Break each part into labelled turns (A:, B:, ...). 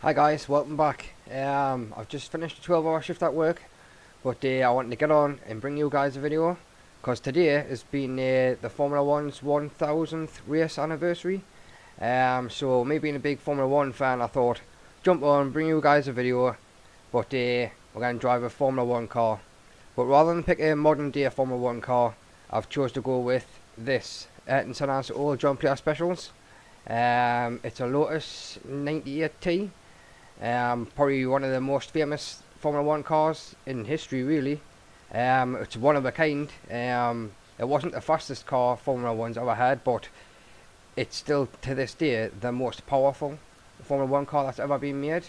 A: Hi guys, welcome back. I've just finished a 12-hour shift at work, but I wanted to get on and bring you guys a video because today has been the Formula 1's 1000th race anniversary. So me being a big Formula 1 fan, I thought jump on, bring you guys a video, but we're going to drive a Formula 1 car. But rather than pick a modern day Formula 1 car, I've chose to go with this Ayrton Senna old John Player Specials. It's a Lotus 98T. Probably one of the most famous Formula 1 cars in history, really. It's one of a kind. It wasn't the fastest car Formula 1's ever had, but it's still to this day the most powerful Formula 1 car that's ever been made.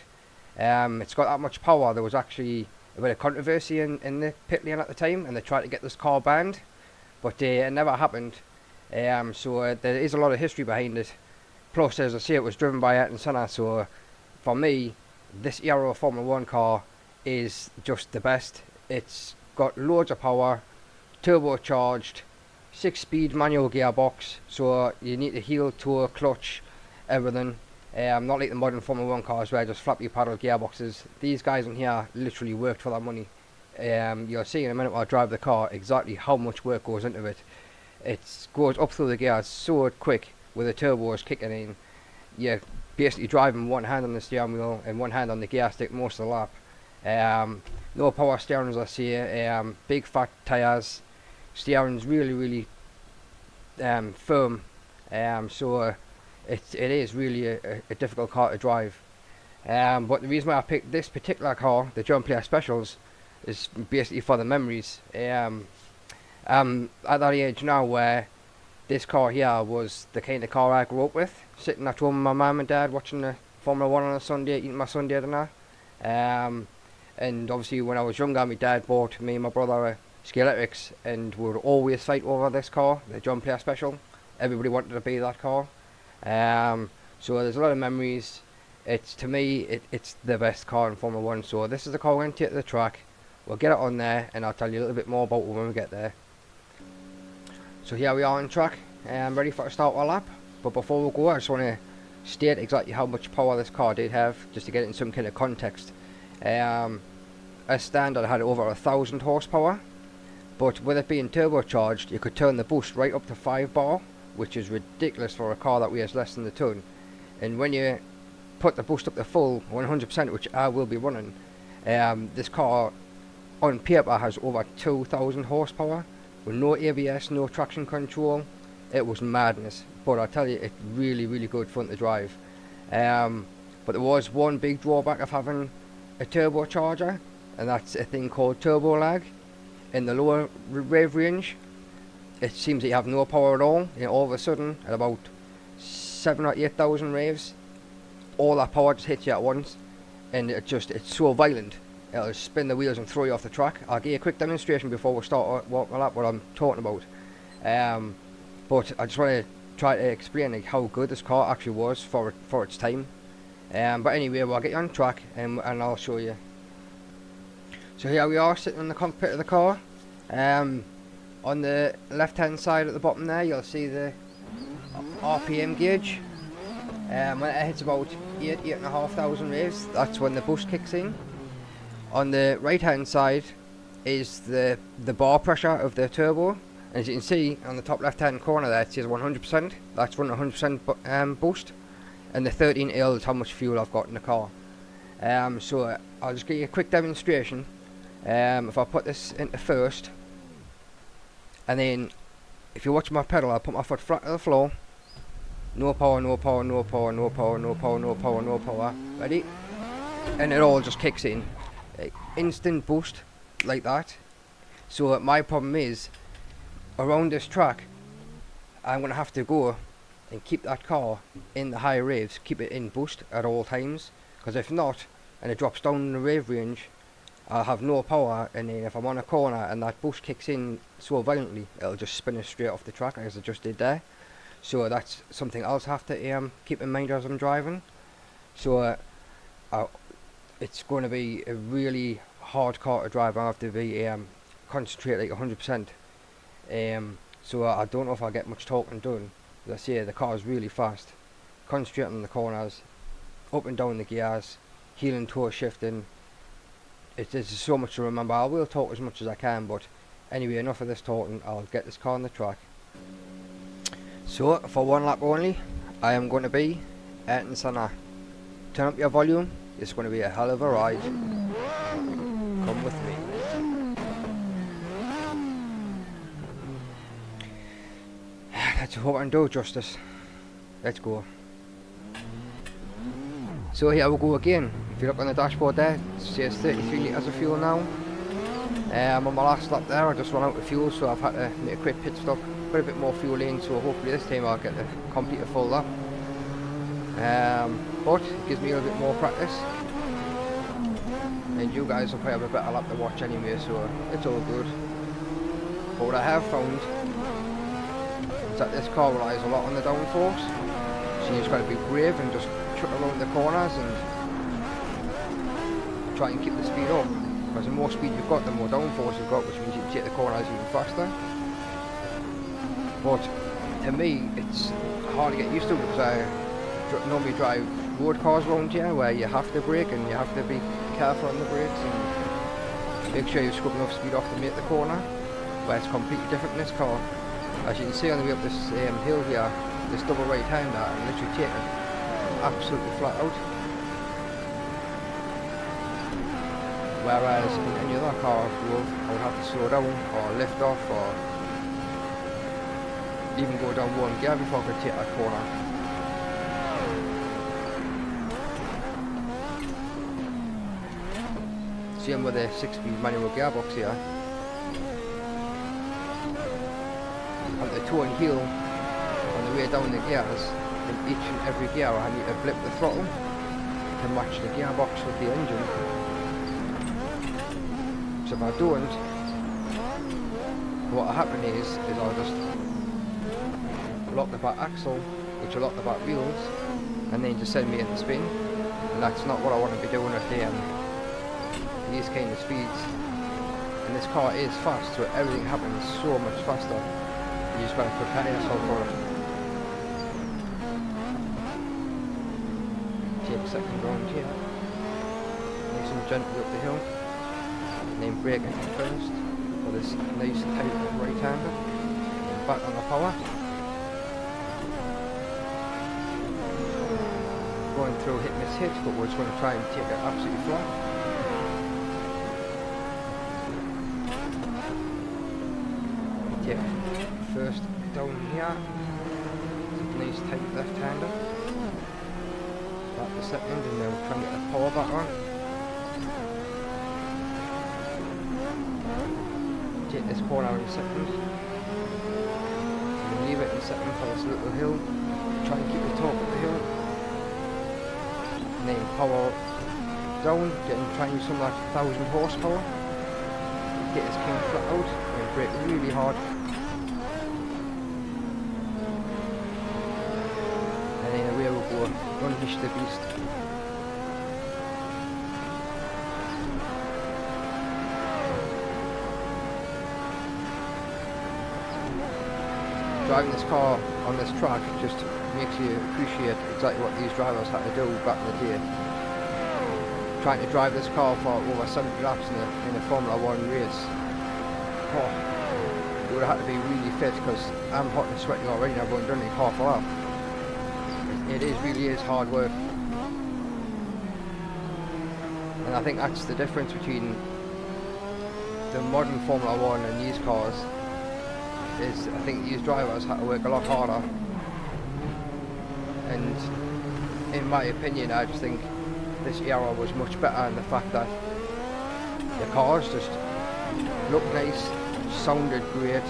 A: It's got that much power. There was actually a bit of controversy in the pit lane at the time, and they tried to get this car banned, but it never happened. So there is a lot of history behind it. Plus, as I say, it was driven by Ayrton Senna, so for me, this era of Formula 1 car is just the best. It's got loads of power, turbocharged, 6-speed manual gearbox, so you need to heel, toe, clutch, everything. Not like the modern Formula 1 cars where just flappy paddle gearboxes. These guys in here literally worked for their money. You'll see in a minute while I drive the car exactly how much work goes into it. It goes up through the gears so quick with the turbos kicking in. You're basically driving one hand on the steering wheel and one hand on the gear stick most of the lap. No power steering, as I say. Big fat tyres. Steering's really firm. So it is really a difficult car to drive. But the reason why I picked this particular car, the John Player Specials, is basically for the memories. I'm at that age now where this car here was the kind of car I grew up with, sitting at home with my mum and dad watching the Formula 1 on a Sunday, eating my Sunday dinner. And obviously when I was younger, my dad bought me and my brother a Scalextric, and we would always fight over this car, the John Player Special. Everybody wanted to be that car. So there's a lot of memories. To me, it's the best car in Formula 1. So this is the car we're going to take to the track. We'll get it on there, and I'll tell you a little bit more about it when we get there. So here we are on track, ready for a start our lap. But before we go, I just want to state exactly how much power this car did have, just to get it in some kind of context. As standard, it had over 1,000 horsepower, but with it being turbocharged, you could turn the boost right up to 5 bar, which is ridiculous for a car that weighs less than a ton. And when you put the boost up to full 100%, which I will be running, this car on paper has over 2,000 horsepower. With no ABS, no traction control. It was madness, but I tell you, it's really good fun to drive. But there was one big drawback of having a turbocharger, and that's a thing called turbo lag. In the lower rev range, it seems that you have no power at all. You know, all of a sudden, at about 7,000 or 8,000 revs, all that power just hits you at once, and it's so violent. It'll spin the wheels and throw you off the track. I'll give you a quick demonstration before we start walking a lap what I'm talking about. But I just want to try to explain like how good this car actually was for its time. But anyway, we'll get you on track and I'll show you. So here we are sitting in the cockpit of the car. On the left hand side at the bottom there, you'll see the RPM gauge. When it hits about 8,500 revs, that's when the boost kicks in. On the right hand side is the bar pressure of the turbo. As you can see on the top left hand corner there, it says 100%. That's running 100% boost. And the 13L is how much fuel I've got in the car. So I'll just give you a quick demonstration. If I put this into first, and then if you watch my pedal, I'll put my foot flat to the floor. No power, no power, no power, no power, no power, no power, no power. Ready? And it all just kicks in. Instant boost like that. So my problem is, around this track, I'm going to have to go and keep that car in the high revs, keep it in boost at all times, because if not, and it drops down in the rev range, I'll have no power, and then if I'm on a corner and that boost kicks in so violently, it'll just spin us straight off the track as I just did there. So that's something else I have to keep in mind as I'm driving. So it's going to be a really hard car to drive. I have to be concentrate like 100%. So I don't know if I'll get much talking done. As I say, the car is really fast. Concentrating on the corners, up and down the gears, heel and toe shifting. There's so much to remember. I will talk as much as I can, but anyway, enough of this talking. I'll get this car on the track. So for one lap only, I am going to be Ayrton Senna. Turn up your volume. It's going to be a hell of a ride. Come with me. Let's hope I can do it justice. Let's go. So here we go again. If you look on the dashboard there, it says 33 litres of fuel now. I'm on my last lap there. I just run out of fuel, so I've had to make a quick pit stop, put a bit more fuel in, so hopefully this time I'll get to complete a full lap. But it gives me a little bit more practice, and you guys will probably have a better lap to watch anyway, so it's all good. But what I have found is that this car relies a lot on the downforce, so you just got to be brave and just chuck around the corners and try and keep the speed up, because the more speed you've got, the more downforce you've got, which means you can take the corners even faster. But to me, it's hard to get used to, because I normally drive road cars around here where you have to brake and you have to be careful on the brakes and make sure you scrub enough speed off to make the corner, where it's completely different in this car. As you can see on the way up this hill here, this double right hander, I'm literally taking absolutely flat out. Whereas in any other car I would have to slow down or lift off or even go down one gear before I could take that corner. Same with the 6-speed manual gearbox here. At the toe and heel, on the way down the gears, in each and every gear I need to blip the throttle to match the gearbox with the engine. So if I don't, what will happen is I'll just lock the back axle, which will lock the back wheels, and then just send me into spin. And that's not what I want to be doing at these kind of speeds. And this car is fast, so everything happens so much faster. You just got to prepare yourself for it. Take a second round here. Nice and gently up the hill. And then brake it first for this nice tight right-hander. And back on the power. Going through hit miss hit, but we're just going to try and take it absolutely flat. Take first down here, nice tight left hander, back the second, and then we'll try and get the power back on. Take this corner in second, and leave it in second for this little hill, try and keep the top of the hill, and then power down, try and use some of that 1000 horsepower, get this king flat out, and brake really hard. Unleash the beast. Driving this car on this track just makes you appreciate exactly what these drivers had to do back in the day. Trying to drive this car for over 70 laps in a Formula 1 race. Oh, you would have had to be really fit, because I'm hot and sweating already and I've only done it half a lap. It really is hard work, and I think that's the difference between the modern Formula 1 and these cars, is I think these drivers had to work a lot harder, and in my opinion I just think this era was much better in the fact that the cars just looked nice, sounded great,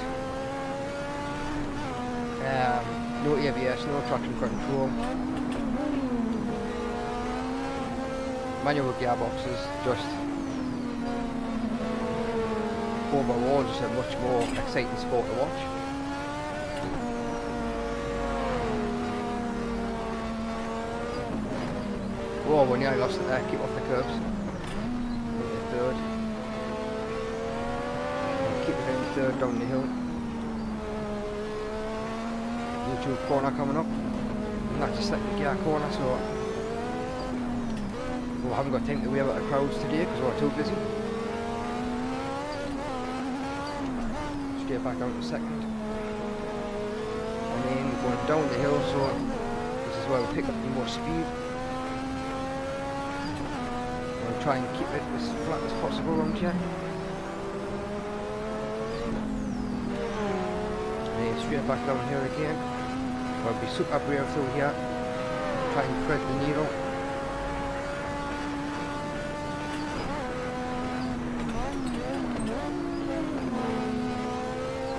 A: no ABS, no traction control, manual gearboxes, just overall just a much more exciting sport to watch. Whoa, we nearly lost it there, keep off the curbs. Into third. Keep it in third down the hill. YouTube corner coming up, and that's a second gear corner, so we haven't got time to worry about the crowds today because we're too busy. Straight back down to second. And then going down the hill, so this is where we pick up more speed. We'll try and keep it as flat as possible around here. And then straight back down here again. We'll be super brave through here. Try and thread the needle.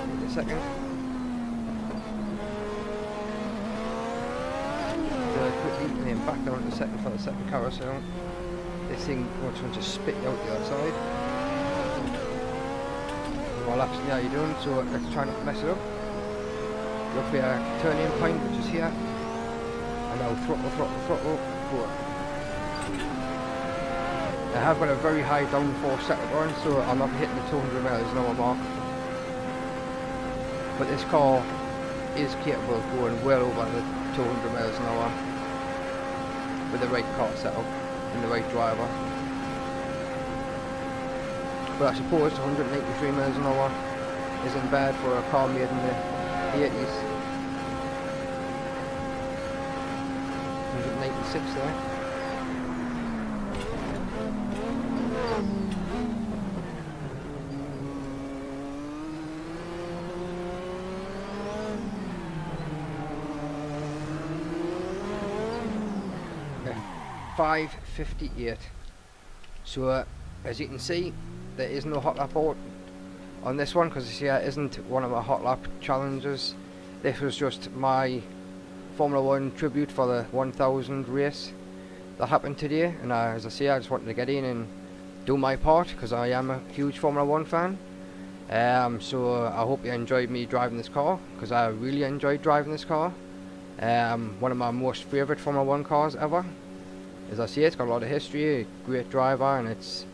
A: Wait a second. Third quickly, and then back down to the second for the second carousel. This thing wants to spit you out the other side. More laps now you're doing, so let's try not to mess it up. Look for your turning point, which is here. And now throttle, forward. I have got a very high downforce setup on, so I'm not hitting the 200 miles an hour mark. But this car is capable of going well over the 200 miles an hour with the right car setup and the right driver. But I suppose 193 miles an hour isn't bad for a car made in the 80s. 196 there. Yeah. 5:58. So as you can see, there is no hot lap out on this one because this here isn't one of my hot lap challenges. This was just my Formula 1 tribute for the 1000 race that happened today, and as I say, I just wanted to get in and do my part because I am a huge Formula 1 fan. So I hope you enjoyed me driving this car because I really enjoyed driving this car. One of my most favourite Formula 1 cars ever. As I say, it's got a lot of history, great driver, and it's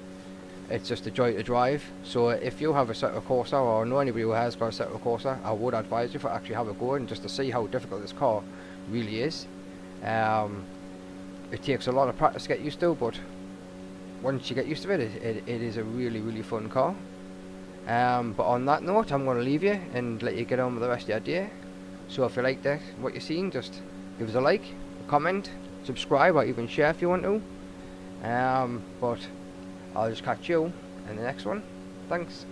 A: just a joy to drive. So if you have a Assetto Corsa or know anybody who has got a Assetto Corsa, I would advise you to actually have a go and just to see how difficult this car really is. It takes a lot of practice to get used to, but once you get used to it, it is a really, really fun car. But on that note, I'm going to leave you and let you get on with the rest of your day. So if you like what you're seeing, just give us a like, a comment, subscribe, or even share if you want to. But I'll just catch you in the next one. Thanks.